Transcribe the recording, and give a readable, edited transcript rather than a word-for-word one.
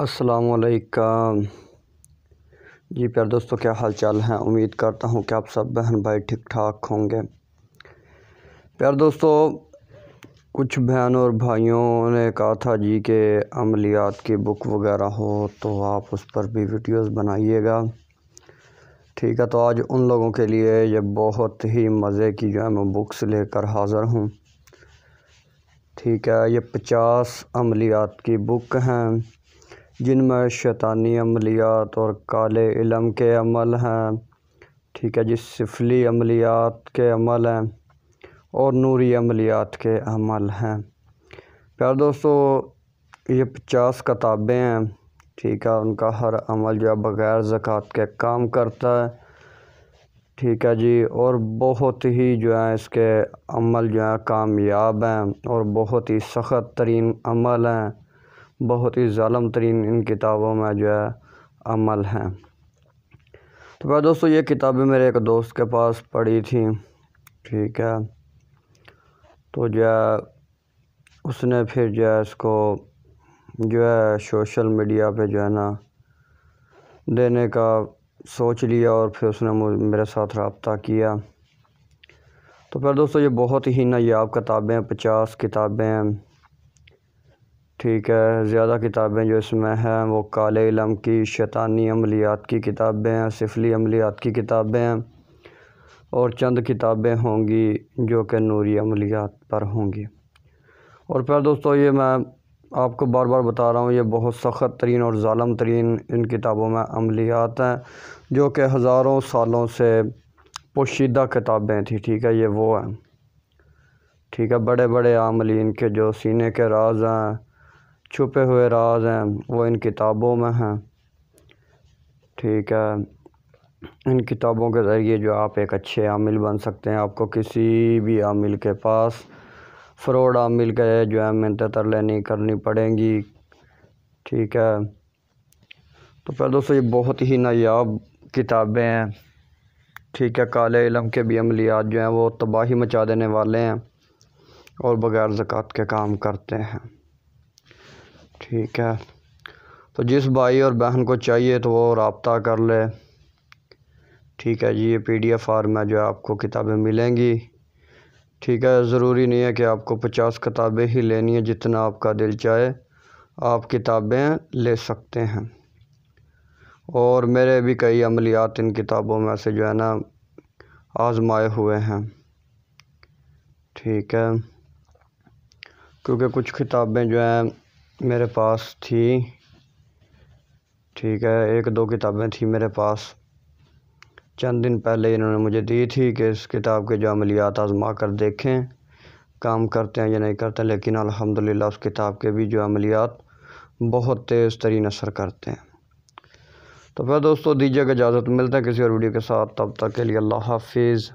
السلام علیکم جی پیار دوستو، کیا حال چال ہیں؟ امید کرتا ہوں کہ آپ سب بہن بھائی ٹھیک ٹھاک ہوں گے۔ پیار دوستو، کچھ بہن اور بھائیوں نے کہا تھا جی کہ عملیات کی بک وغیرہ ہو تو آپ اس پر بھی ویڈیوز بنائیے گا۔ ٹھیک ہے، تو آج ان لوگوں کے لیے یہ بہت ہی مزے کی میں بکس لے کر حاضر ہوں۔ ٹھیک ہے، یہ 50 عملیات کی بک ہیں جن میں شیطانی عملیات اور کالے علم کے عمل ہیں۔ ٹھیک ہے جی، سفلی عملیات کے عمل ہیں اور نوری عملیات کے عمل ہیں۔ پیار دوستو، یہ 50 کتابیں ہیں۔ ٹھیک ہے، ان کا ہر عمل بغیر زکوٰۃ کے کام کرتا ہے۔ ٹھیک ہے جی، اور بہت ہی اس کے عمل کامیاب ہیں اور بہت ہی سخت ترین عمل ہیں، بہت ہی ظالم ترین ان کتابوں میں عمل ہیں۔ تو پیار دوستو، یہ کتابیں میرے ایک دوست کے پاس پڑھی تھیں۔ ٹھیک ہے، تو اس نے پھر اس کو سوشل میڈیا پہ دینے کا سوچ لیا اور پھر اس نے میرے ساتھ رابطہ کیا۔ تو پیار دوستو، یہ بہت ہی نایاب کتابیں 50 کتابیں ہیں۔ ٹھیک ہے، زیادہ کتابیں اس میں ہیں وہ کالے علم کی، شیطانی عملیات کی کتابیں ہیں، سفلی عملیات کی کتابیں ہیں، اور چند کتابیں ہوں گی جو کہ نوری عملیات پر ہوں گی۔ اور پیار دوستو، یہ میں آپ کو بار بار بتا رہا ہوں، یہ بہت سخت ترین اور ظالم ترین ان کتابوں میں عملیات ہیں جو کہ ہزاروں سالوں سے پوشیدہ کتابیں تھیں۔ ٹھیک ہے، یہ وہ ہیں۔ ٹھیک ہے، بڑے بڑے عاملین کے جو سینے کے راز ہیں، چھپے ہوئے راز ہیں، وہ ان کتابوں میں ہیں۔ ٹھیک ہے، ان کتابوں کے ذریعے آپ ایک اچھے عامل بن سکتے ہیں۔ آپ کو کسی بھی عامل کے پاس، فراڈ عامل کے منتیں ترلے نہیں کرنی پڑیں گی۔ ٹھیک ہے، تو پھر دوستو، یہ بہت ہی نایاب کتابیں ہیں۔ ٹھیک ہے، کالے علم کے بھی عملیات وہ تباہی مچا دینے والے ہیں اور بغیر زکوٰۃ کے کام کرتے ہیں۔ ٹھیک ہے، تو جس بھائی اور بہن کو چاہیے تو وہ رابطہ کر لے۔ ٹھیک ہے جی، یہ PDF فارم میں آپ کو کتابیں ملیں گی۔ ٹھیک ہے، ضروری نہیں ہے کہ آپ کو 50 کتابیں ہی لینی ہیں، جتنا آپ کا دل چاہے آپ کتابیں لے سکتے ہیں۔ اور میرے بھی کئی عملیات ان کتابوں میں سے آزمائے ہوئے ہیں۔ ٹھیک ہے، کیونکہ کچھ کتابیں میرے پاس تھی۔ ٹھیک ہے، 1-2 کتابیں تھیں میرے پاس، چند دن پہلے انہوں نے مجھے دی تھی کہ اس کتاب کے عملیات آزما کر دیکھیں کام کرتے ہیں یا نہیں کرتے، لیکن الحمدللہ اس کتاب کے بھی عملیات بہت تیز ترین اثر کرتے ہیں۔ تو پھر دوستو، دیجیے گا اجازت، ملتے ہیں کسی اور ویڈیو کے ساتھ، تب تک کے لیے اللہ حافظ۔